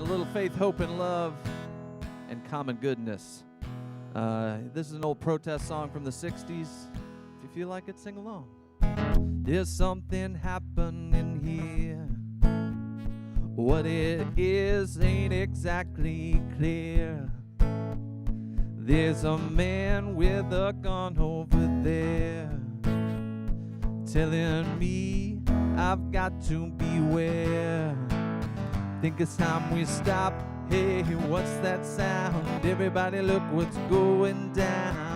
little faith, hope, and love, and common goodness. This is an old protest song from the 60s. If you feel like it, sing along. There's something happening here. What it is ain't exactly clear. There's a man with a gun over there telling me I've got to beware. Think it's time we stop. Hey, what's that sound? Everybody look what's going down.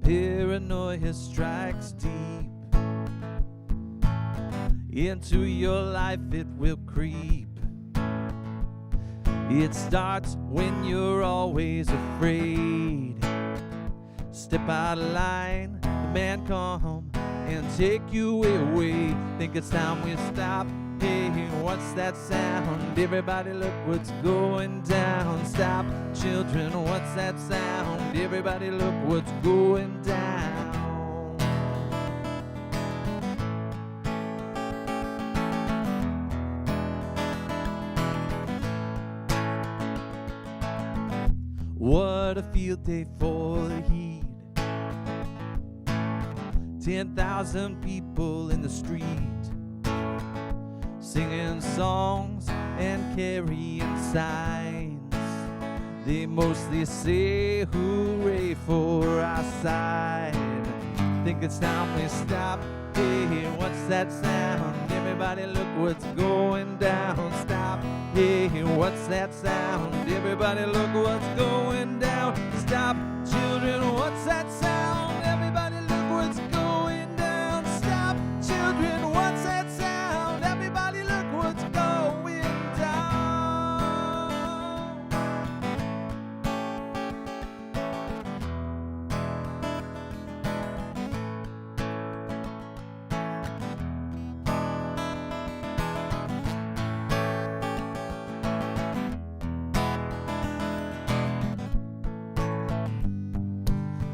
Paranoia strikes deep. Into your life it will creep. It starts when you're always afraid. Step out of line, the man come and take you away. Think it's time we stop. Hey, what's that sound? Everybody look what's going down. Stop, children, what's that sound? Everybody look what's going down. What a field day for the heat. 10,000 people in the street, singing songs and carrying signs. They mostly say hooray for our side. Think it's time we stop. Hey, what's that sound? Everybody look what's going down. Stop. Hey, what's that sound? Everybody look what's going down. Stop, children, what's that sound? Everybody look what's going down. Stop, children, what's that sound? Everybody look what's going down.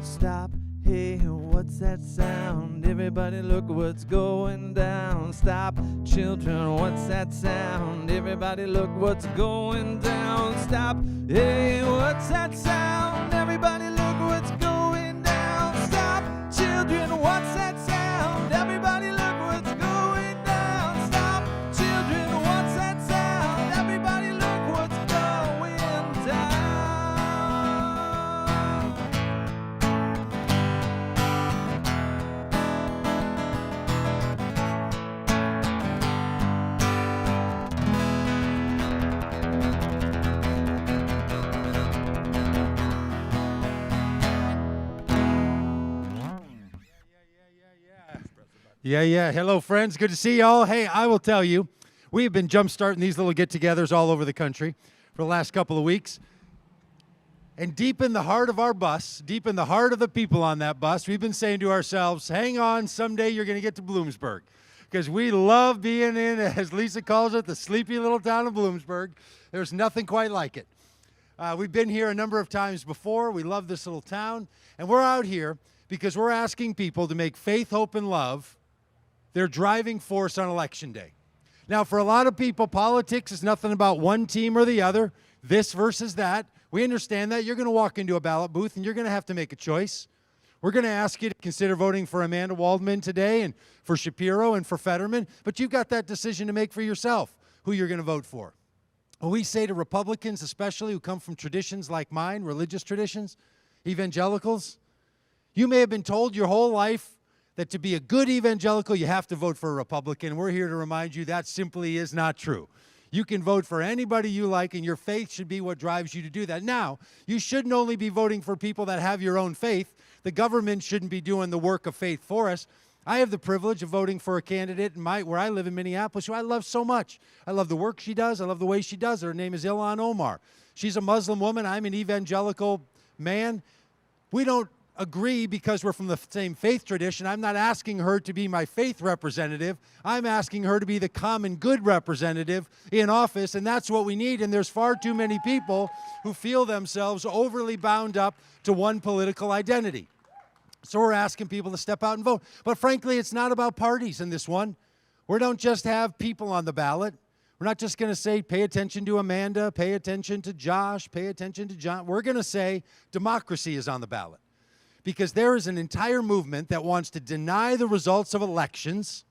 Stop, hey, what's that sound? Everybody look what's going down. Stop, children, what's that sound? Everybody look what's going down. Stop, hey, what's that sound? Everybody look what's going down. Stop, children, what's that sound? Everybody look what's going down. Stop, children, what's that sound? Everybody look what's going down. Yeah. Hello, friends. Good to see y'all. Hey, I will tell you, we have been jump-starting these little get-togethers all over the country for the last couple of weeks. And deep in the heart of our bus, deep in the heart of the people on that bus, we've been saying to ourselves, hang on, someday you're going to get to Bloomsburg. Because we love being in, as Lisa calls it, the sleepy little town of Bloomsburg. There's nothing quite like it. We've been here a number of times before. We love this little town. And we're out here because we're asking people to make faith, hope, and love their driving force on Election Day. Now, for a lot of people, politics is nothing about one team or the other, this versus that. We understand that. You're going to walk into a ballot booth and you're going to have to make a choice. We're going to ask you to consider voting for Amanda Waldman today and for Shapiro and for Fetterman, but you've got that decision to make for yourself, who you're going to vote for. Well, we say to Republicans, especially who come from traditions like mine, religious traditions, evangelicals, you may have been told your whole life that to be a good evangelical, you have to vote for a Republican. We're here to remind you that simply is not true. You can vote for anybody you like, and your faith should be what drives you to do that. Now, you shouldn't only be voting for people that have your own faith. The government shouldn't be doing the work of faith for us. I have the privilege of voting for a candidate where I live in Minneapolis, who I love so much. I love the work she does. I love the way she does it. Her name is Ilhan Omar. She's a Muslim woman. I'm an evangelical man. We don't agree because we're from the same faith tradition. I'm not asking her to be my faith representative. I'm asking her to be the common good representative in office, and that's what we need. And there's far too many people who feel themselves overly bound up to one political identity. So we're asking people to step out and vote. But frankly, it's not about parties in this one. We don't just have people on the ballot. We're not just going to say, pay attention to Amanda, pay attention to Josh, pay attention to John. We're going to say democracy is on the ballot. Because there is an entire movement that wants to deny the results of elections.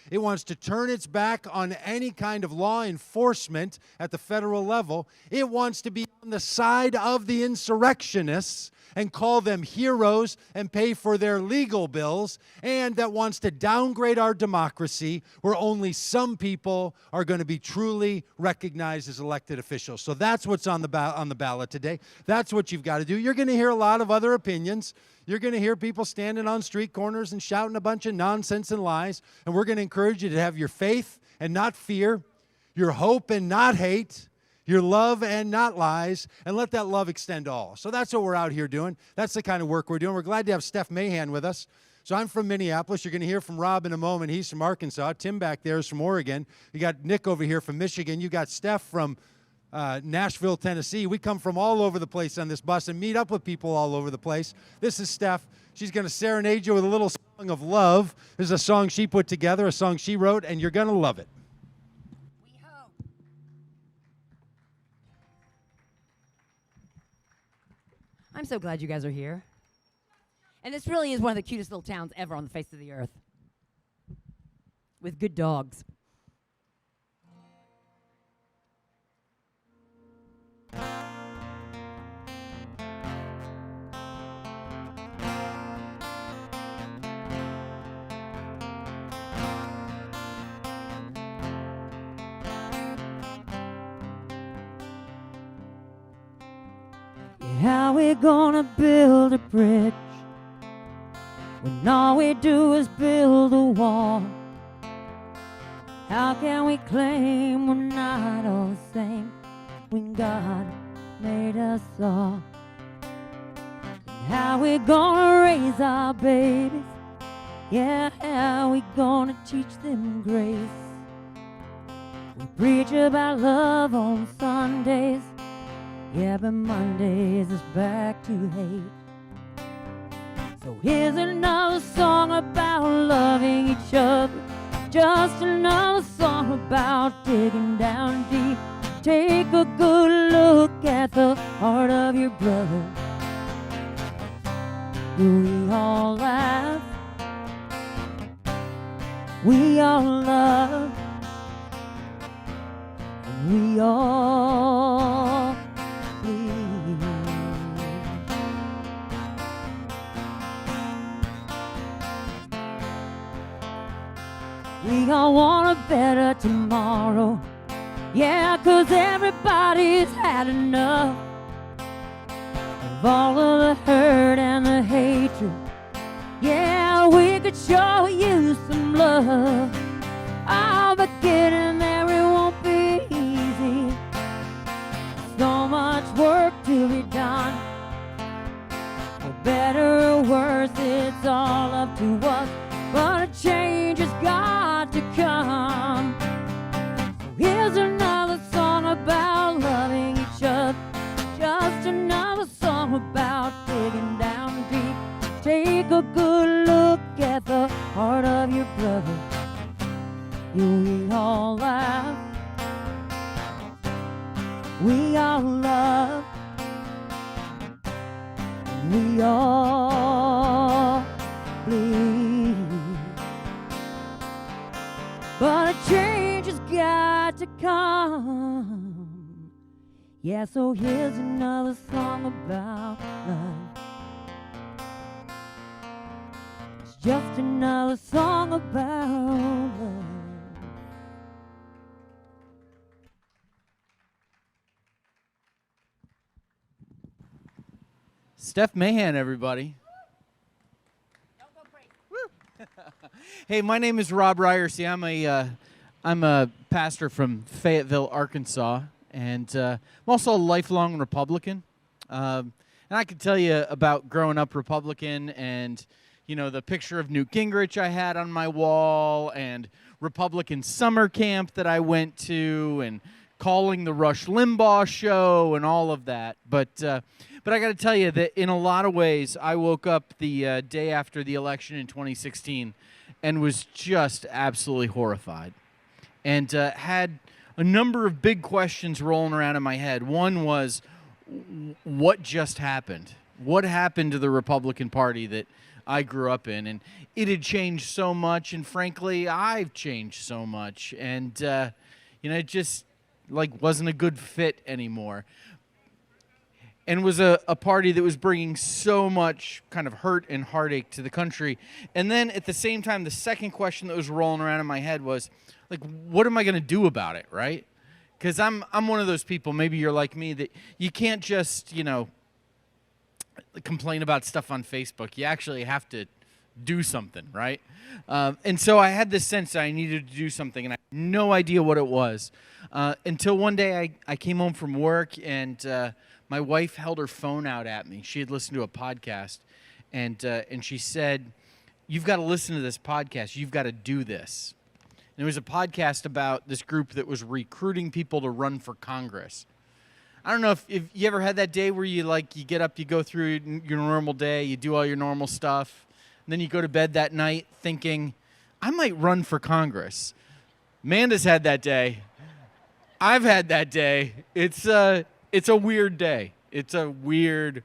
It wants to turn its back on any kind of law enforcement at the federal level. It wants to be on the side of the insurrectionists and call them heroes and pay for their legal bills, and that wants to downgrade our democracy where only some people are going to be truly recognized as elected officials. So that's what's on the ballot today. That's what you've got to do. You're going to hear a lot of other opinions. You're going to hear people standing on street corners and shouting a bunch of nonsense and lies, and we're going to encourage you to have your faith and not fear, your hope and not hate, your love and not lies, and let that love extend to all. So that's what we're out here doing. That's the kind of work we're doing. We're glad to have Steph Mahan with us. So I'm from Minneapolis. You're going to hear from Rob in a moment. He's from Arkansas. Tim back there is from Oregon. You got Nick over here from Michigan. You got Steph from Nashville, Tennessee. We come from all over the place on this bus and meet up with people all over the place. This is Steph. She's going to serenade you with a little song of love. This is a song she put together, a song she wrote, and you're going to love it. I'm so glad you guys are here. And this really is one of the cutest little towns ever on the face of the earth. With good dogs. How we gonna build a bridge when all we do is build a wall? How can we claim we're not all the same when God made us all? How we gonna raise our babies? Yeah, how we gonna teach them grace? We preach about love on Sundays, yeah, but Mondays is back to hate. So here's another song about loving each other, just another song about digging down deep. Take a good look at the heart of your brother. Do we all laugh? We all love. And we all we all want a better tomorrow. Yeah, 'cause everybody's had enough of all of the hurt and the hatred. Yeah, we could show you some love. Oh, but getting there, it won't be easy. So much work to be done. For better or worse, it's all up to us. But a change has got to come. So here's another song about loving each other, just another song about digging down deep. Take a good look at the heart of your brother. We all laugh, we all love, we all bleed. But a change has got to come. Yeah, so here's another song about love. It's just another song about love. Steph Mahan, everybody. Don't go crazy. Hey, my name is Rob Ryerson. I'm a pastor from Fayetteville, Arkansas, and I'm also a lifelong Republican. And And I could tell you about growing up Republican and, you know, the picture of Newt Gingrich I had on my wall and Republican summer camp that I went to and calling the Rush Limbaugh show and all of that. But I got to tell you that in a lot of ways, I woke up the day after the election in 2016 and was just absolutely horrified and had a number of big questions rolling around in my head. One was, what just happened? What happened to the Republican Party that I grew up in? And it had changed so much, and frankly, I've changed so much. And, it just, wasn't a good fit anymore. And was a party that was bringing so much kind of hurt and heartache to the country. And then at the same time, the second question that was rolling around in my head was, what am I going to do about it, right? Because I'm one of those people, maybe you're like me, that you can't just, complain about stuff on Facebook. You actually have to do something, right? And so I had this sense that I needed to do something, and I had no idea what it was. Until one day I came home from work, and my wife held her phone out at me. She had listened to a podcast, and she said, "You've got to listen to this podcast. You've got to do this." And it was a podcast about this group that was recruiting people to run for Congress. I don't know if you ever had that day where you get up, you go through your normal day, you do all your normal stuff, and then you go to bed that night thinking, I might run for Congress. Amanda's had that day. I've had that day. It's a weird day. It's a weird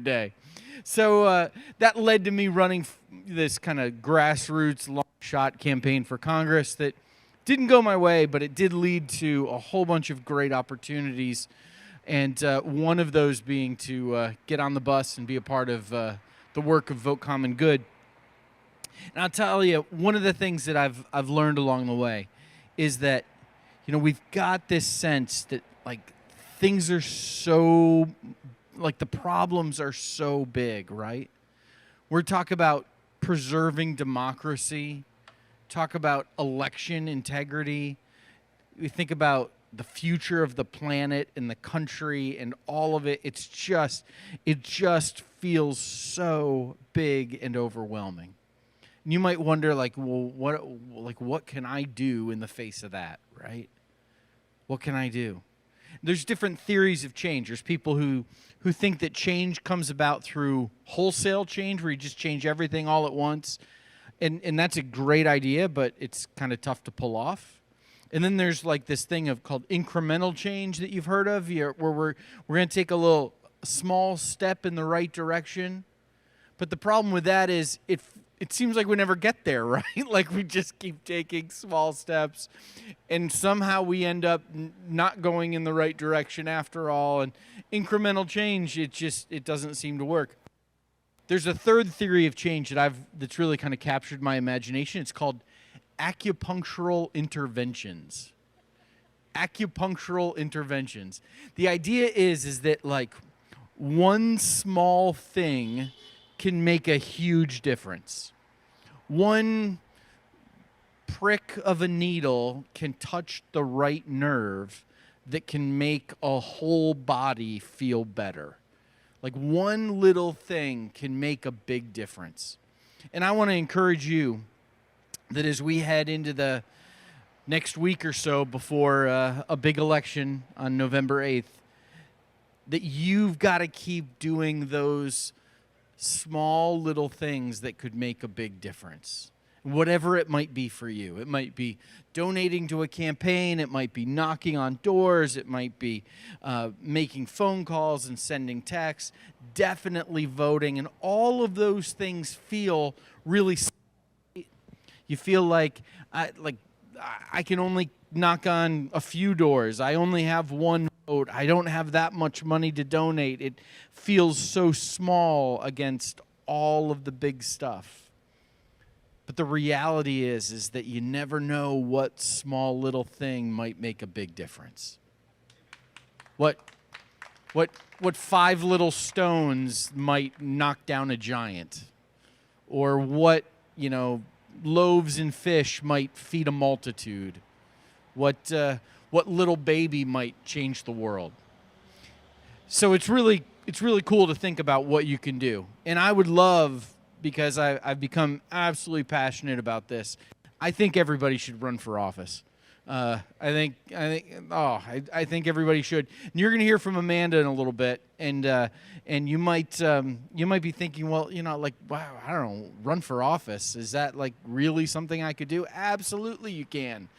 day. So that led to me running this kind of grassroots long shot campaign for Congress that didn't go my way, but it did lead to a whole bunch of great opportunities. And one of those being to get on the bus and be a part of the work of Vote Common Good. And I'll tell you, one of the things that I've learned along the way is that, we've got this sense that things are so, the problems are so big, right? We're talking about preserving democracy, talk about election integrity. We think about the future of the planet and the country and all of it. It just feels so big and overwhelming. And you might wonder, what can I do in the face of that, right? What can I do? There's different theories of change. There's people who think that change comes about through wholesale change, where you just change everything all at once. And that's a great idea, but it's kind of tough to pull off. And then there's this thing called incremental change that you've heard of, where we're going to take a little small step in the right direction. But the problem with that is it seems like we never get there, right? We just keep taking small steps, and somehow we end up not going in the right direction after all. And incremental change, it doesn't seem to work. There's a third theory of change that's really kind of captured my imagination. It's called acupunctural interventions. Acupunctural interventions. The idea is that one small thing can make a huge difference. One prick of a needle can touch the right nerve that can make a whole body feel better. One little thing can make a big difference. And I want to encourage you that as we head into the next week or so before a big election on November 8th, that you've got to keep doing those small little things that could make a big difference. Whatever it might be for you. It might be donating to a campaign. It might be knocking on doors. It might be making phone calls and sending texts. Definitely voting. And all of those things feel really. You feel like I can only knock on a few doors. I only have one vote. I don't have that much money to donate. It feels so small against all of the big stuff. But the reality is that you never know what small little thing might make a big difference. What 5 little stones might knock down a giant, or what loaves and fish might feed a multitude. What little baby might change the world. So it's really it's really cool to think about what you can do. And I would love, because I've become absolutely passionate about this, I think everybody should run for office. I think everybody should. And you're going to hear from Amanda in a little bit, and you might be thinking, well, like, wow, I don't know, run for office, is that like really something I could do? Absolutely, you can.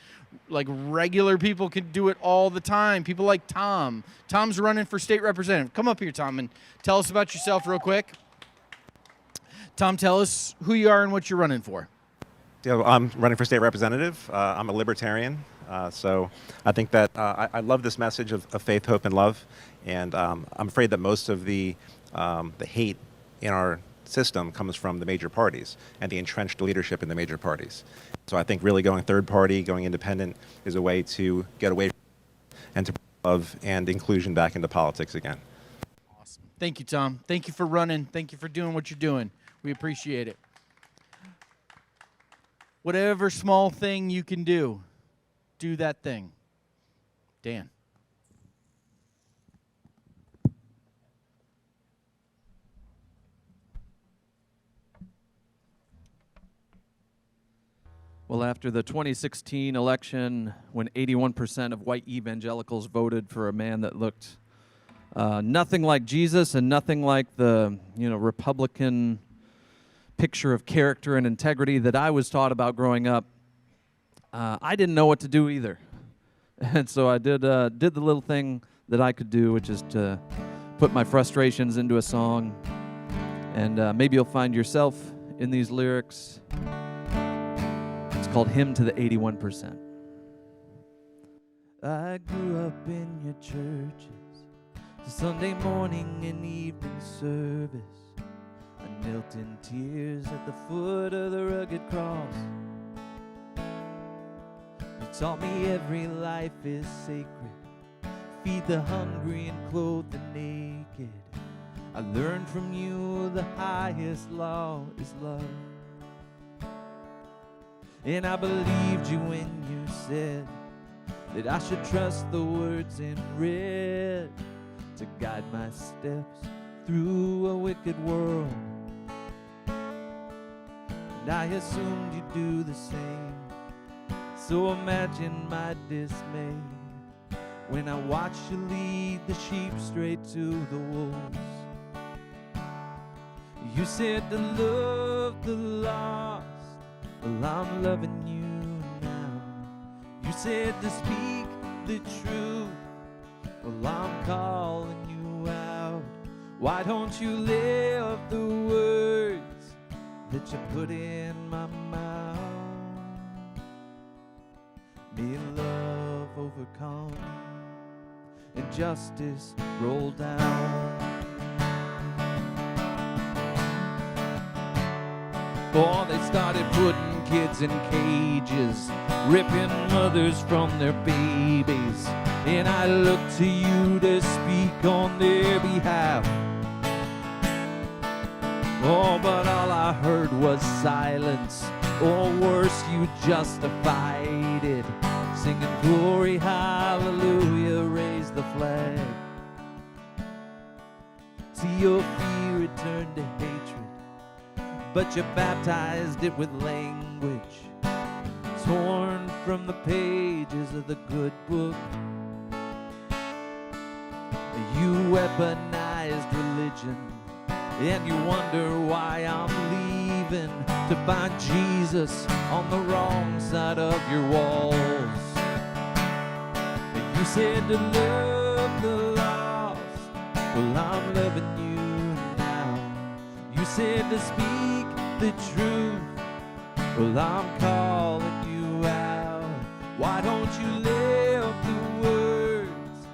Like, regular people can do it all the time. People like Tom. Tom's running for state representative. Come up here, Tom, and tell us about yourself real quick. Tom, tell us who you are and what you're running for. Yeah, I'm running for state representative. I'm a libertarian, so I think that I love this message of faith, hope, and love. And I'm afraid that most of the hate in our system comes from the major parties and the entrenched leadership in the major parties. So I think really going third party, going independent, is a way to get away from and to bring love and inclusion back into politics again. Awesome. Thank you, Tom. Thank you for running. Thank you for doing what you're doing. We appreciate it. Whatever small thing you can do that thing. Dan. Well, after the 2016 election, when 81% of white evangelicals voted for a man that looked nothing like Jesus and nothing like the Republican picture of character and integrity that I was taught about growing up, I didn't know what to do either. And so I did the little thing that I could do, which is to put my frustrations into a song. And maybe you'll find yourself in these lyrics. It's called Hymn to the 81%. I grew up in your churches, the Sunday morning and evening service. I knelt in tears at the foot of the rugged cross. You taught me every life is sacred. Feed the hungry and clothe the naked. I learned from you the highest law is love. And I believed you when you said that I should trust the words in red to guide my steps through a wicked world. And I assumed you'd do the same. So imagine my dismay when I watched you lead the sheep straight to the wolves. You said to love the lost. Well, I'm loving you now. You said to speak the truth. Well, I'm calling you out. Why don't you live the words that you put in my mouth? May love overcome and justice roll down. Boy, they started putting kids in cages, ripping mothers from their babies. And I look to you to speak on their behalf. Oh, but all I heard was silence. Or worse, you justified it, singing glory, hallelujah, raise the flag. See, your fear it turned to hatred, but you baptized it with language torn from the pages of the good book. You weaponized religion, and you wonder why I'm leaving to find Jesus on the wrong side of your walls. And you said to love the lost. Well, I'm loving you now. You said to speak the truth. Well, I'm calling you out. Why don't you live the words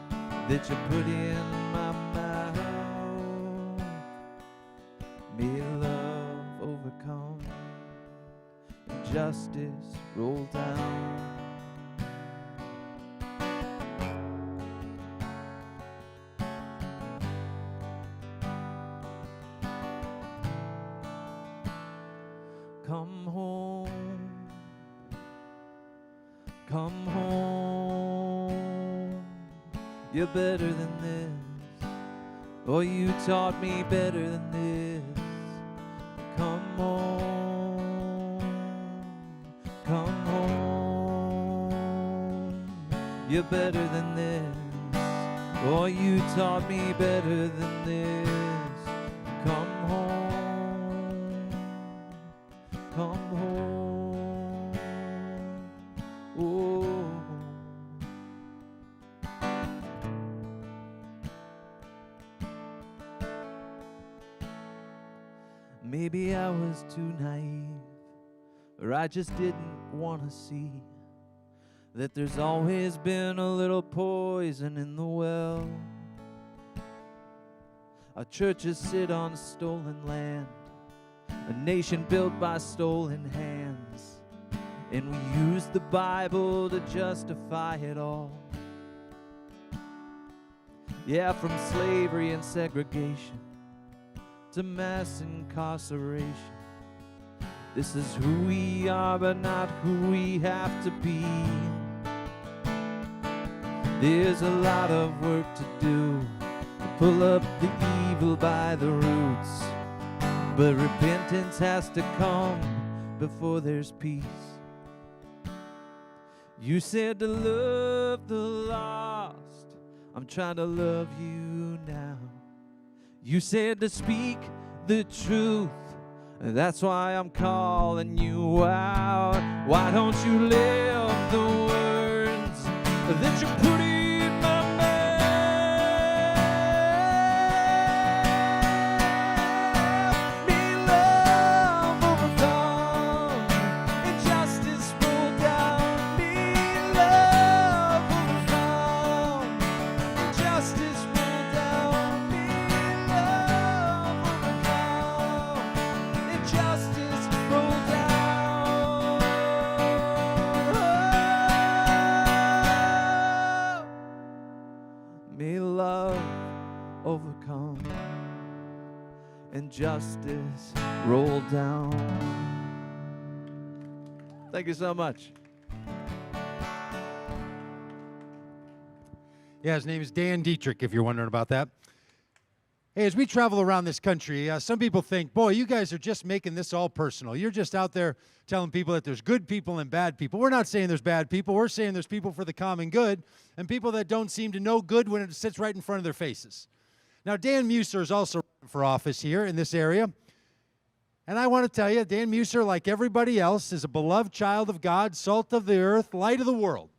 that you put in my mouth? May love overcome and justice roll down. Come home, come home. You're better than this. Oh, you taught me better than this. Come home, come home. You're better than this. Oh, you taught me better than this. Come home, come home. Oh. Maybe I was too naive, or I just didn't want to see that there's always been a little poison in the well. Our churches sit on stolen land, a nation built by stolen hands, and we use the Bible to justify it all. Yeah, from slavery and segregation to mass incarceration. This is who we are, but not who we have to be. There's a lot of work to do to pull up the evil by the roots, but repentance has to come before there's peace. You said to love the lost, I'm trying to love you now. You said to speak the truth, that's why I'm calling you out. Why don't you live the words that you put in my mouth? May love overcome, injustice roll down. May love overcome, injustice roll down. May love overcome, injustice roll down. May love overcome and justice roll down. Thank you so much. Yeah, his name is Dan Dietrich, if you're wondering about that. Hey, as we travel around this country, some people think, boy, you guys are just making this all personal. You're just out there telling people that there's good people and bad people. We're not saying there's bad people. We're saying there's people for the common good and people that don't seem to know good when it sits right in front of their faces. Now, Dan Muser is also running for office here in this area. And I want to tell you, Dan Muser, like everybody else, is a beloved child of God, salt of the earth, light of the world.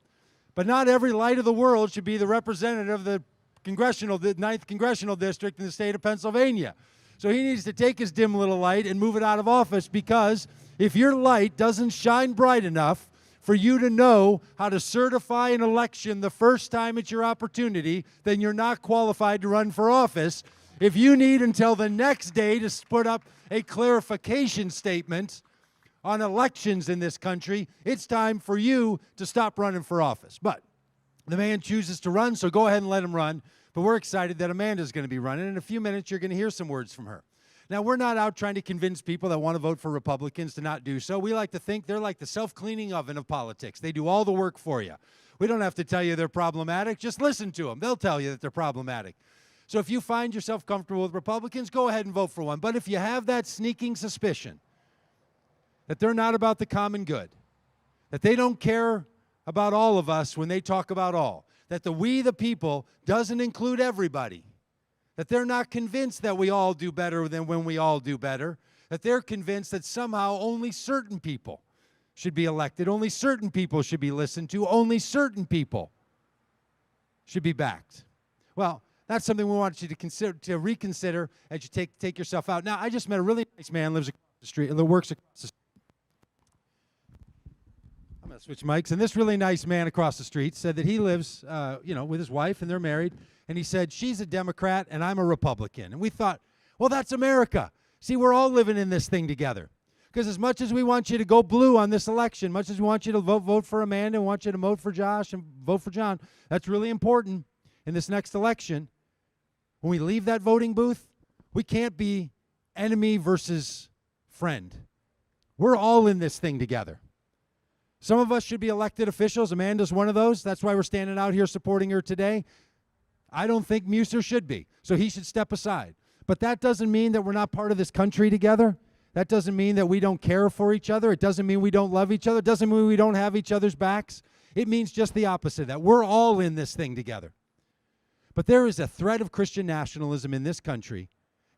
But not every light of the world should be the representative of the 9th Congressional District in the state of Pennsylvania. So he needs to take his dim little light and move it out of office, because if your light doesn't shine bright enough for you to know how to certify an election the first time it's your opportunity, then you're not qualified to run for office. If you need until the next day to put up a clarification statement on elections in this country, it's time for you to stop running for office. But the man chooses to run, so go ahead and let him run. But we're excited that Amanda's going to be running. In a few minutes, you're going to hear some words from her. Now, we're not out trying to convince people that want to vote for Republicans to not do so. We like to think they're like the self-cleaning oven of politics. They do all the work for you. We don't have to tell you they're problematic. Just listen to them. They'll tell you that they're problematic. So if you find yourself comfortable with Republicans, go ahead and vote for one. But if you have that sneaking suspicion that they're not about the common good, that they don't care about all of us when they talk about all, that the we the people doesn't include everybody, that they're not convinced that we all do better than when we all do better, that they're convinced that somehow only certain people should be elected, only certain people should be listened to, only certain people should be backed. Well, that's something we want you to consider, to reconsider as you take yourself out. Now, I just met a really nice man, lives across the street, that works across the street. I'm going to switch mics. And this really nice man across the street said that he lives, with his wife, and they're married. And he said, she's a Democrat and I'm a Republican. And we thought, well, that's America. See, we're all living in this thing together. Because as much as we want you to go blue on this election, much as we want you to vote for Amanda, and want you to vote for Josh and vote for John, that's really important in this next election. When we leave that voting booth, we can't be enemy versus friend. We're all in this thing together. Some of us should be elected officials. Amanda's one of those. That's why we're standing out here supporting her today. I don't think Muser should be, so he should step aside. But that doesn't mean that we're not part of this country together. That doesn't mean that we don't care for each other. It doesn't mean we don't love each other. It doesn't mean we don't have each other's backs. It means just the opposite, that we're all in this thing together. But there is a threat of Christian nationalism in this country,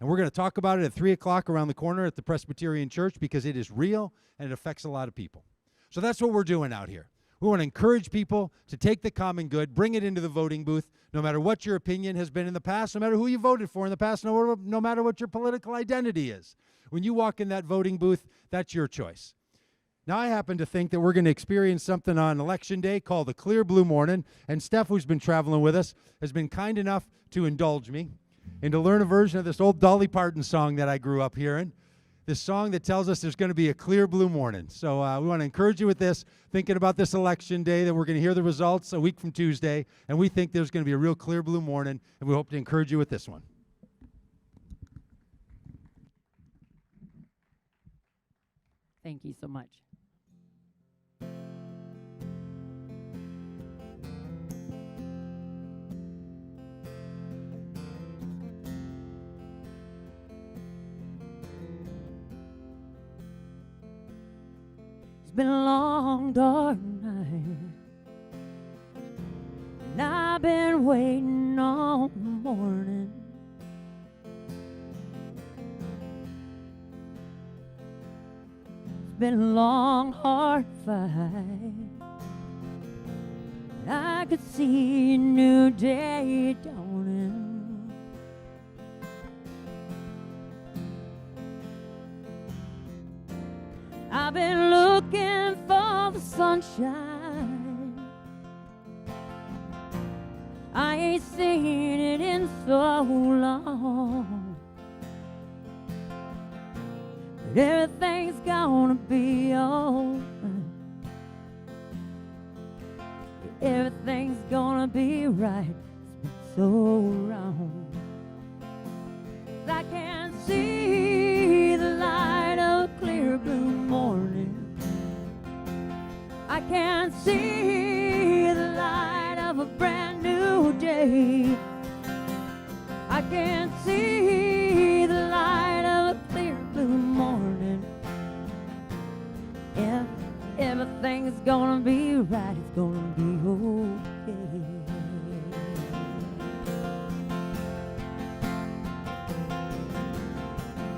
and we're going to talk about it at 3 o'clock around the corner at the Presbyterian Church because it is real and it affects a lot of people. So that's what we're doing out here. We want to encourage people to take the common good, bring it into the voting booth, no matter what your opinion has been in the past, no matter who you voted for in the past, no matter what your political identity is. When you walk in that voting booth, that's your choice. Now, I happen to think that we're going to experience something on Election Day called a clear blue morning, and Steph, who's been traveling with us, has been kind enough to indulge me and to learn a version of this old Dolly Parton song that I grew up hearing, this song that tells us there's going to be a clear blue morning. So we want to encourage you with this, thinking about this Election Day, that we're going to hear the results a week from Tuesday, and we think there's going to be a real clear blue morning, and we hope to encourage you with this one. Thank you so much. It's been a long, dark night, and I've been waiting all the morning. It's been a long, hard fight, and I could see a new day dawning. I've been looking for the sunshine. I ain't seen it in so long. But everything's gonna be alright. Everything's gonna be right. It's been so wrong. I can see the light of a clear blue morning. I can see the light of a brand new day. I can see the light of a clear blue morning. Yeah, everything's gonna be right. It's gonna be okay.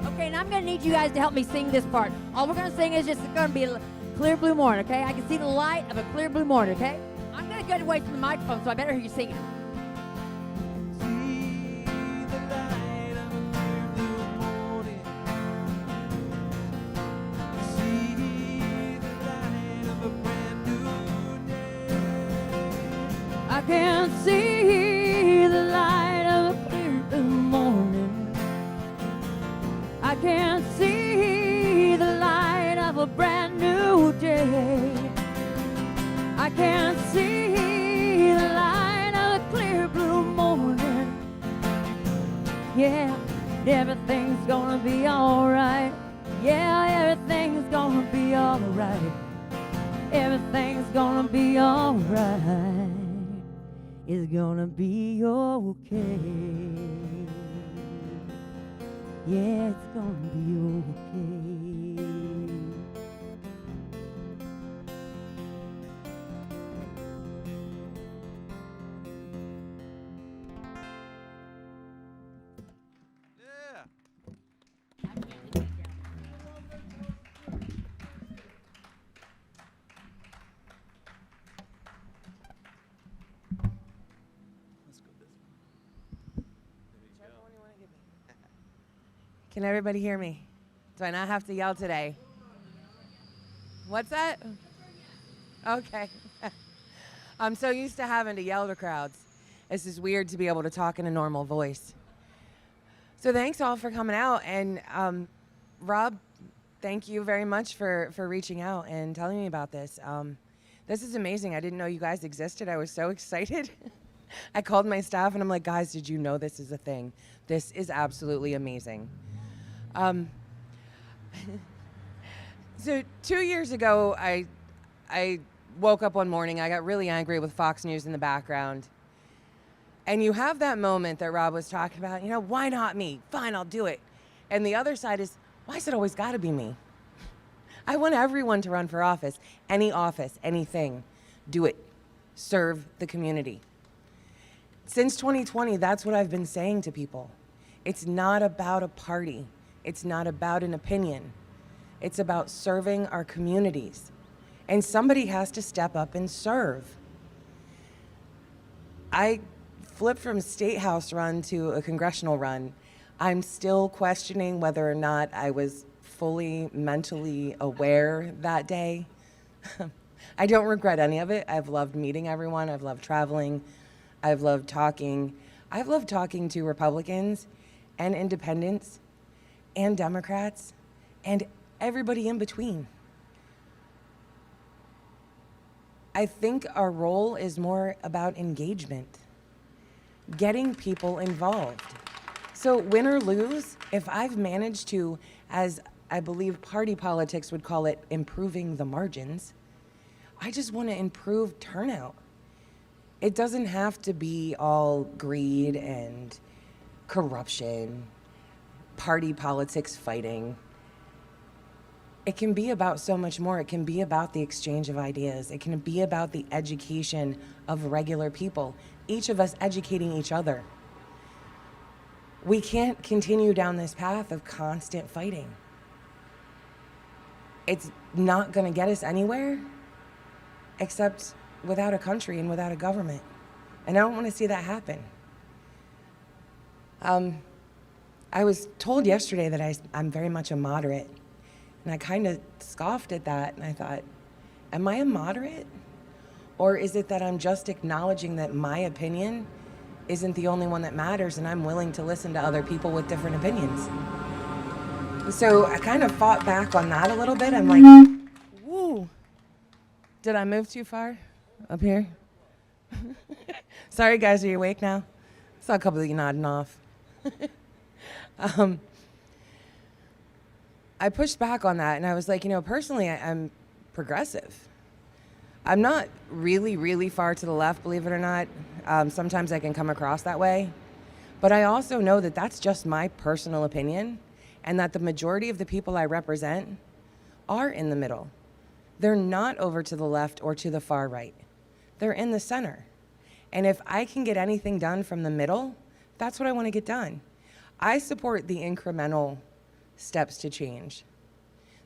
Okay, and I'm going to need you guys to help me sing this part. All we're going to sing is just it's going to be a clear blue morning, okay? I can see the light of a clear blue morning, okay? I'm going to get away from the microphone, so I better hear you singing. See the light of a clear blue morning. See the light of a brand new day. I can see the light of a clear blue morning. I can see the light of a brand new day. I can see the light of a clear blue morning. Yeah, everything's gonna be alright. Yeah, everything's gonna be alright. Everything's gonna be alright. It's gonna be okay. Yeah, it's gonna be okay. Yeah. Can everybody hear me? Do I not have to yell today? What's that? Okay. I'm so used to having to yell to crowds. It's just weird to be able to talk in a normal voice. So thanks all for coming out. And Rob, thank you very much for reaching out and telling me about this. This is amazing. I didn't know you guys existed. I was so excited. I called my staff and I'm like, guys, did you know this is a thing? This is absolutely amazing. So 2 years ago, I woke up one morning. I got really angry with Fox News in the background. And you have that moment that Rob was talking about, why not me? Fine, I'll do it. And the other side is, why is it always got to be me? I want everyone to run for office, anything. Do it. Serve the community. Since 2020, that's what I've been saying to people. It's not about a party. It's not about an opinion. It's about serving our communities. And somebody has to step up and serve. I flipped from state house run to a congressional run. I'm still questioning whether or not I was fully mentally aware that day. I don't regret any of it. I've loved meeting everyone. I've loved traveling. I've loved talking. I've loved talking to Republicans and independents and Democrats and everybody in between. I think our role is more about engagement, getting people involved. So win or lose, if I've managed to, as I believe party politics would call it, improving the margins, I just want to improve turnout. It doesn't have to be all greed and corruption, party politics fighting. It can be about so much more. It can be about the exchange of ideas. It can be about the education of regular people, each of us educating each other. We can't continue down this path of constant fighting. It's not going to get us anywhere except without a country and without a government. And I don't want to see that happen. I was told yesterday that I'm very much a moderate. And I kind of scoffed at that, and I thought, am I a moderate? Or is it that I'm just acknowledging that my opinion isn't the only one that matters, and I'm willing to listen to other people with different opinions? So I kind of fought back on that a little bit. I'm like, woo, did I move too far up here? Sorry, guys, are you awake now? I saw a couple of you nodding off. I pushed back on that, and I was like, personally, I'm progressive. I'm not really, really far to the left, believe it or not. Sometimes I can come across that way. But I also know that that's just my personal opinion, and that the majority of the people I represent are in the middle. They're not over to the left or to the far right. They're in the center. And if I can get anything done from the middle, that's what I want to get done. I support the incremental steps to change.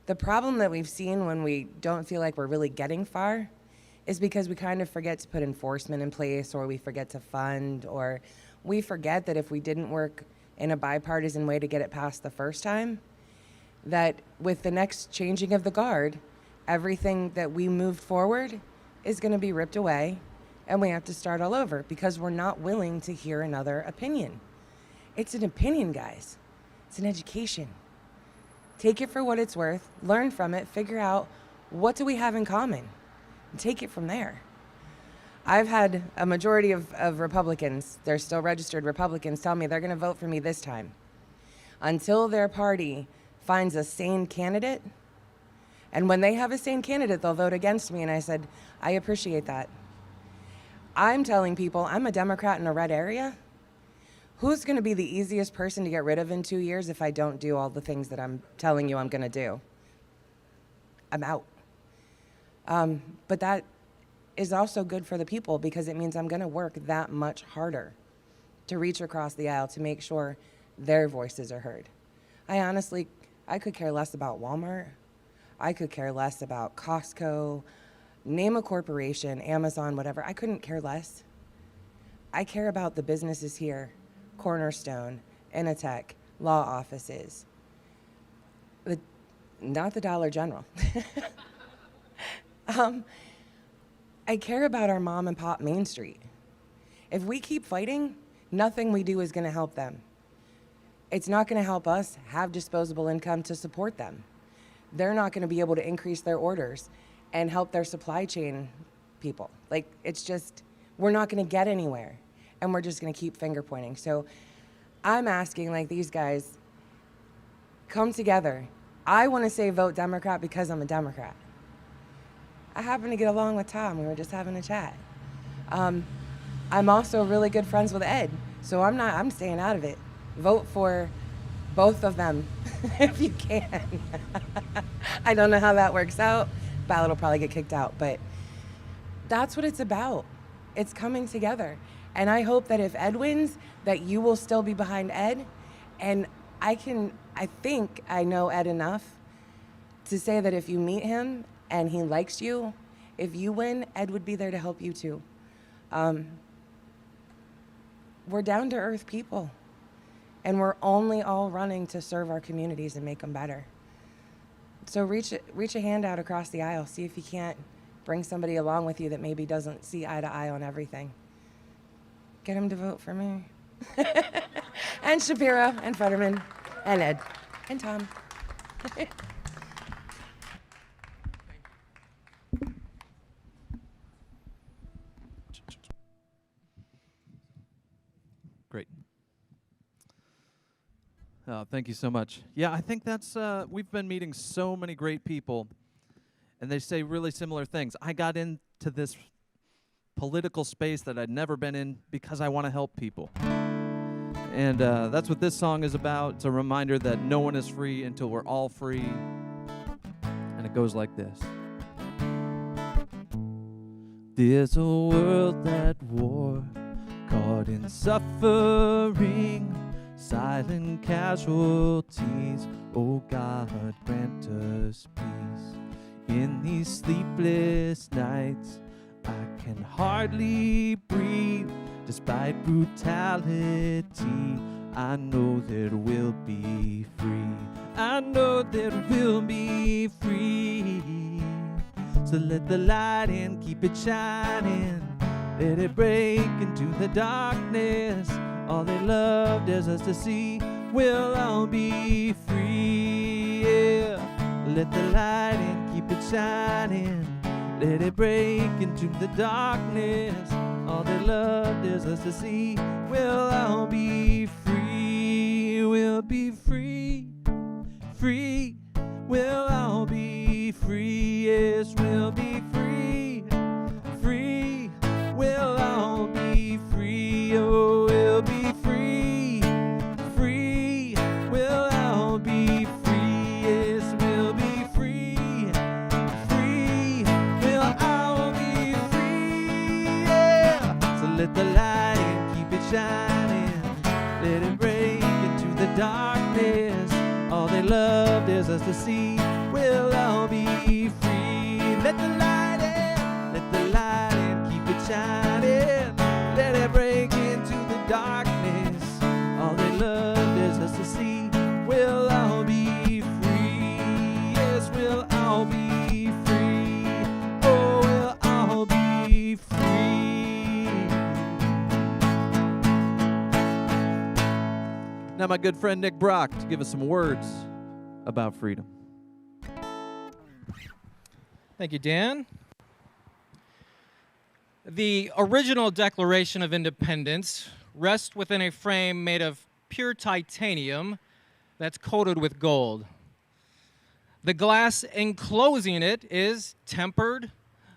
The problem that we've seen when we don't feel like we're really getting far is because we kind of forget to put enforcement in place, or we forget to fund, or we forget that if we didn't work in a bipartisan way to get it passed the first time, that with the next changing of the guard, everything that we moved forward is going to be ripped away, and we have to start all over because we're not willing to hear another opinion. It's an opinion, guys. It's an education. Take it for what it's worth, learn from it, figure out what do we have in common, and take it from there. I've had a majority of Republicans, they're still registered Republicans, tell me they're going to vote for me this time. Until their party finds a sane candidate, and when they have a sane candidate, they'll vote against me. And I said, I appreciate that. I'm telling people I'm a Democrat in a red area. Who's going to be the easiest person to get rid of in 2 years if I don't do all the things that I'm telling you I'm going to do? I'm out. But that is also good for the people because it means I'm going to work that much harder to reach across the aisle to make sure their voices are heard. I could care less about Walmart. I could care less about Costco, name a corporation, Amazon, whatever. I couldn't care less. I care about the businesses here. Cornerstone, Initech, law offices, not the Dollar General. I care about our mom and pop Main Street. If we keep fighting, nothing we do is going to help them. It's not going to help us have disposable income to support them. They're not going to be able to increase their orders and help their supply chain people. We're not going to get anywhere. And we're just going to keep finger pointing. So I'm asking, these guys, come together. I want to say vote Democrat because I'm a Democrat. I happen to get along with Tom. We were just having a chat. I'm also really good friends with Ed, so I'm staying out of it. Vote for both of them if you can. I don't know how that works out. Ballot will probably get kicked out, but that's what it's about. It's coming together. And I hope that if Ed wins, that you will still be behind Ed. And I think I know Ed enough to say that if you meet him and he likes you, if you win, Ed would be there to help you too. We're down to earth people, and we're only all running to serve our communities and make them better. So reach a hand out across the aisle. See if you can't bring somebody along with you that maybe doesn't see eye to eye on everything. Get him to vote for me. And Shapiro, and Fetterman, and Ed, and Tom. Great. Thank you so much. Yeah, I think that's, we've been meeting so many great people, and they say really similar things. I got into this political space that I'd never been in because I want to help people. And that's what this song is about. It's a reminder that no one is free until we're all free. And it goes like this. There's a world at war, caught in suffering, silent casualties. Oh God, grant us peace. In these sleepless nights, I can hardly breathe. Despite brutality, I know that we'll be free. I know that we'll be free. So let the light in, keep it shining. Let it break into the darkness. All they loved is us to see. We'll all be free. Yeah. Let the light in, keep it shining. Let it break into the darkness. All they loved is us to see. We'll all be free. We'll be free. Free. We'll all be free. Yes, we'll be free. Free. We'll all be free. Oh, we'll be free. Free. We'll all be free. Yes, we'll be free. Free. We'll all be free. Yeah. So let the light in, keep it shining. Let it break into the darkness. All they loved is us to see. We'll all be free. Let the light in, let the light in, keep it shining. Let it break into the darkness. All they loved is us to see. We'll all be free. Yes, we'll all be free. Oh, we'll all be free. Now my good friend Nick Brock to give us some words about freedom. Thank you, Dan. The original Declaration of Independence rests within a frame made of pure titanium that's coated with gold. The glass enclosing it is tempered,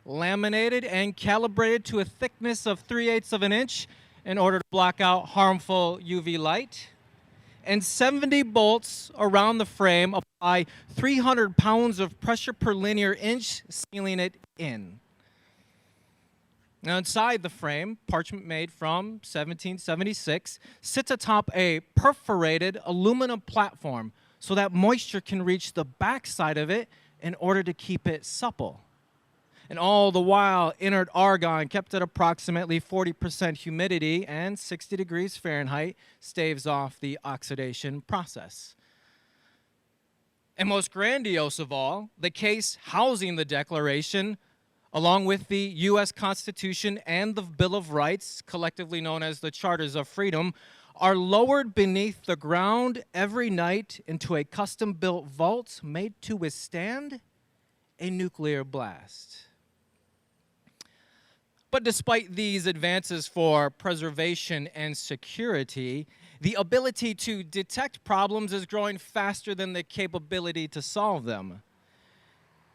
laminated, and calibrated to a thickness of 3/8 of an inch in order to block out harmful UV light. And 70 bolts around the frame apply 300 pounds of pressure per linear inch, sealing it in. Now inside the frame, parchment made from 1776, sits atop a perforated aluminum platform so that moisture can reach the backside of it in order to keep it supple. And all the while, inert argon kept at approximately 40% humidity and 60 degrees Fahrenheit staves off the oxidation process. And most grandiose of all, the case housing the Declaration, along with the U.S. Constitution and the Bill of Rights, collectively known as the Charters of Freedom, are lowered beneath the ground every night into a custom-built vault made to withstand a nuclear blast. But despite these advances for preservation and security, the ability to detect problems is growing faster than the capability to solve them.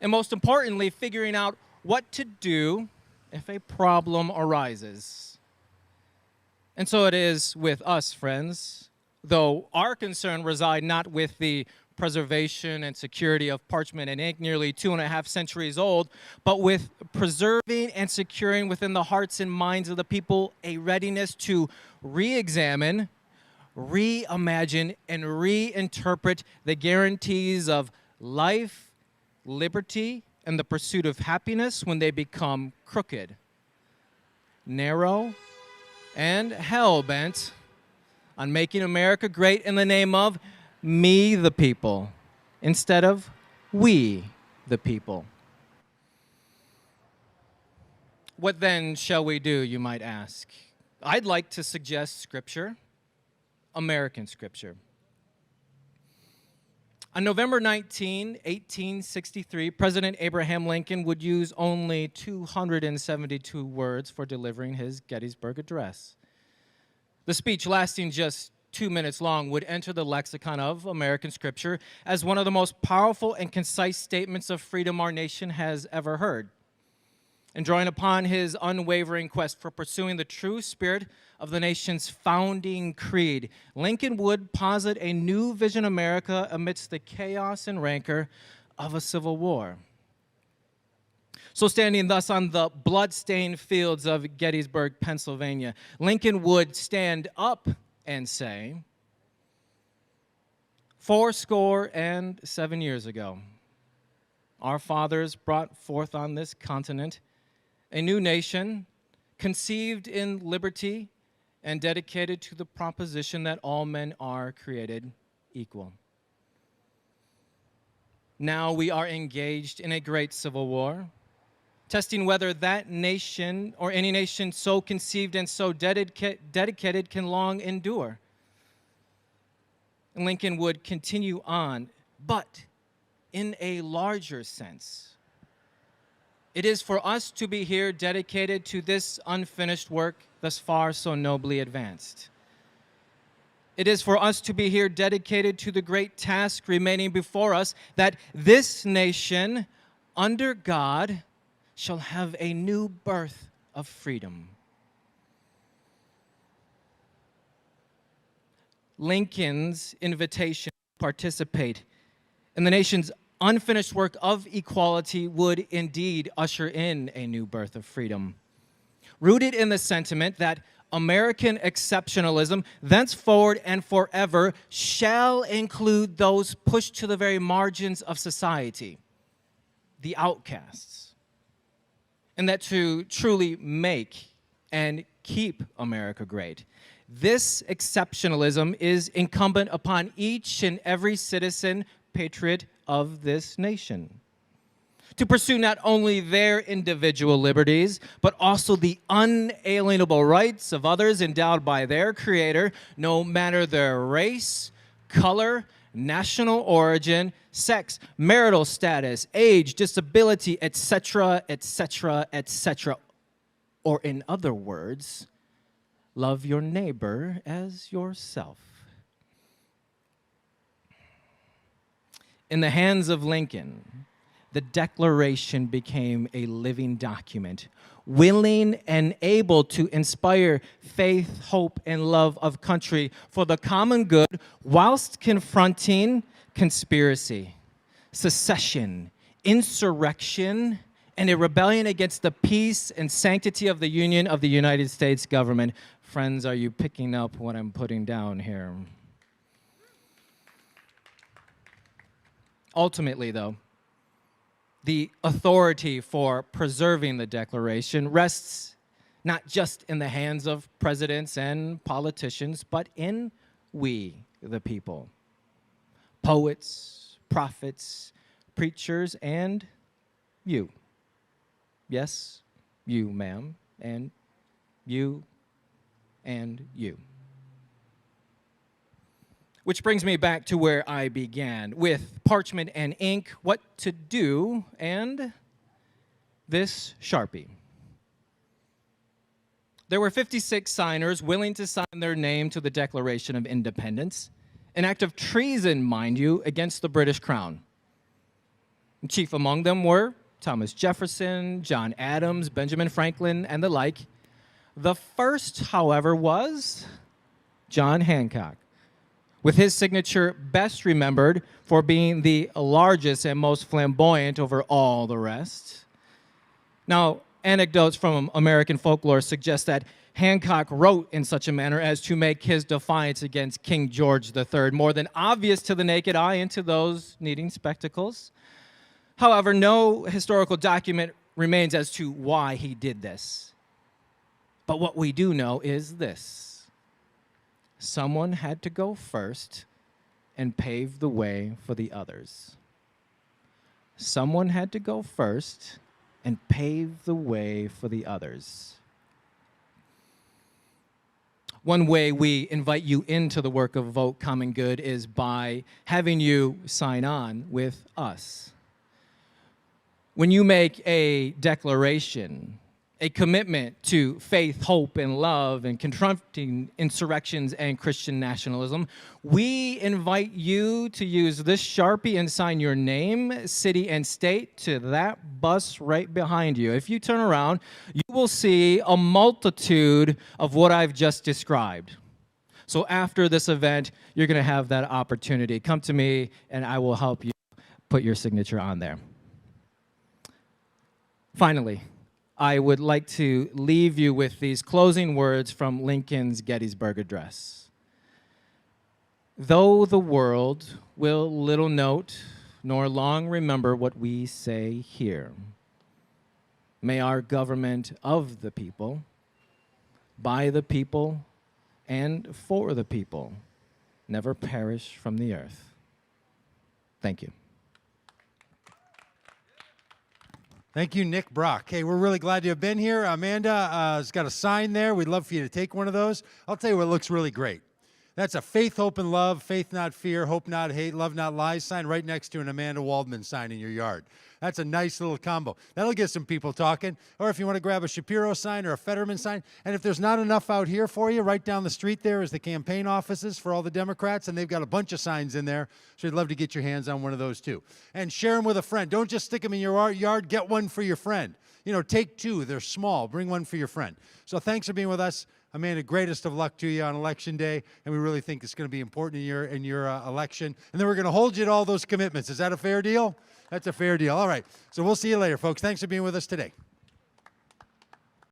And most importantly, figuring out what to do if a problem arises. And so it is with us, friends, though our concern reside not with the preservation and security of parchment and ink nearly 2.5 centuries old, but with preserving and securing within the hearts and minds of the people a readiness to re-examine, reimagine, and reinterpret the guarantees of life, liberty, and the pursuit of happiness when they become crooked, narrow, and hell-bent on making America great in the name of me, the people, instead of we, the people. What then shall we do, you might ask? I'd like to suggest Scripture, American Scripture. On November 19, 1863, President Abraham Lincoln would use only 272 words for delivering his Gettysburg Address. The speech, lasting just 2 minutes long, would enter the lexicon of American Scripture as one of the most powerful and concise statements of freedom our nation has ever heard. And drawing upon his unwavering quest for pursuing the true spirit of the nation's founding creed, Lincoln would posit a new vision of America amidst the chaos and rancor of a civil war. So standing thus on the blood-stained fields of Gettysburg, Pennsylvania, Lincoln would stand up and say, 77 years ago, our fathers brought forth on this continent a new nation conceived in liberty and dedicated to the proposition that all men are created equal. Now we are engaged in a great civil war, testing whether that nation or any nation so conceived and so dedicated can long endure. And Lincoln would continue on, but in a larger sense. It is for us to be here dedicated to this unfinished work thus far so nobly advanced. It is for us to be here dedicated to the great task remaining before us, that this nation, under God, shall have a new birth of freedom. Lincoln's invitation to participate in the nation's unfinished work of equality would indeed usher in a new birth of freedom, rooted in the sentiment that American exceptionalism, thenceforward and forever, shall include those pushed to the very margins of society, the outcasts, and that to truly make and keep America great, this exceptionalism is incumbent upon each and every citizen, patriot of this nation, to pursue not only their individual liberties, but also the unalienable rights of others endowed by their Creator, no matter their race, color, national origin, sex, marital status, age, disability, etc., etc., etc. Or in other words, love your neighbor as yourself. In the hands of Lincoln, the Declaration became a living document, willing and able to inspire faith, hope, and love of country for the common good, whilst confronting conspiracy, secession, insurrection, and a rebellion against the peace and sanctity of the Union of the United States government. Friends, are you picking up what I'm putting down here? Ultimately, though, the authority for preserving the Declaration rests not just in the hands of presidents and politicians, but in we, the people. Poets, prophets, preachers, and you. Yes, you, ma'am, and you, and you. Which brings me back to where I began, with parchment and ink, what to do, and this Sharpie. There were 56 signers willing to sign their name to the Declaration of Independence, an act of treason, mind you, against the British Crown. And chief among them were Thomas Jefferson, John Adams, Benjamin Franklin, and the like. The first, however, was John Hancock, with his signature best remembered for being the largest and most flamboyant over all the rest. Now, anecdotes from American folklore suggest that Hancock wrote in such a manner as to make his defiance against King George III more than obvious to the naked eye and to those needing spectacles. However, no historical document remains as to why he did this. But what we do know is this: someone had to go first and pave the way for the others. Someone had to go first and pave the way for the others. One way we invite you into the work of Vote Common Good is by having you sign on with us. When you make a declaration, a commitment to faith, hope, and love, and confronting insurrections and Christian nationalism, we invite you to use this Sharpie and sign your name, city, and state to that bus right behind you. If you turn around, you will see a multitude of what I've just described. So after this event, you're going to have that opportunity. Come to me, and I will help you put your signature on there. Finally, I would like to leave you with these closing words from Lincoln's Gettysburg Address. Though the world will little note nor long remember what we say here, may our government of the people, by the people, and for the people never perish from the earth. Thank you. Thank you, Nick Brock. Hey, we're really glad you have been here. Amanda has got a sign there. We'd love for you to take one of those. I'll tell you what looks really great. That's a faith, hope, and love, faith not fear, hope not hate, love not lies sign right next to an Amanda Waldman sign in your yard. That's a nice little combo. That'll get some people talking. Or if you want to grab a Shapiro sign or a Fetterman sign. And if there's not enough out here for you, right down the street there is the campaign offices for all the Democrats, and they've got a bunch of signs in there. So I'd love to get your hands on one of those too. And share them with a friend. Don't just stick them in your yard. Get one for your friend. You know, take two. They're small. Bring one for your friend. So thanks for being with us. Amanda, greatest of luck to you on Election Day, and we really think it's going to be important in your election. And then we're going to hold you to all those commitments. Is that a fair deal? That's a fair deal. All right. So we'll see you later, folks. Thanks for being with us today.